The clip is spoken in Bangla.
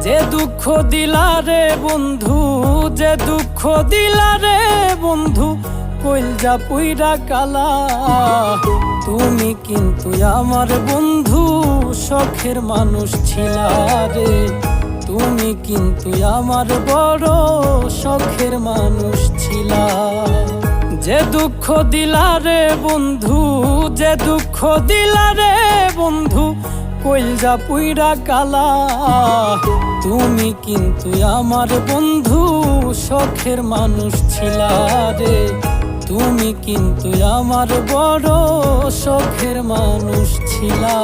যে দুঃখ দিলা রে বন্ধু, যে দুঃখ দিলা রে বন্ধু, কইলজা পুইরা কালা। তুমি কিন্তু আমার বন্ধু শখের মানুষ ছিলা রে, তুমি কিন্তু আমার বড় শখের মানুষ ছিলা। যে দুঃখ দিলা রে বন্ধু, যে দুঃখ দিলা রে বন্ধু, কইলজা পুইরা কালা। তুমি কিন্তু আমার বন্ধু শখের মানুষ ছিলা রে, তুমি কিন্তু আমার বড় শখের মানুষ ছিলা।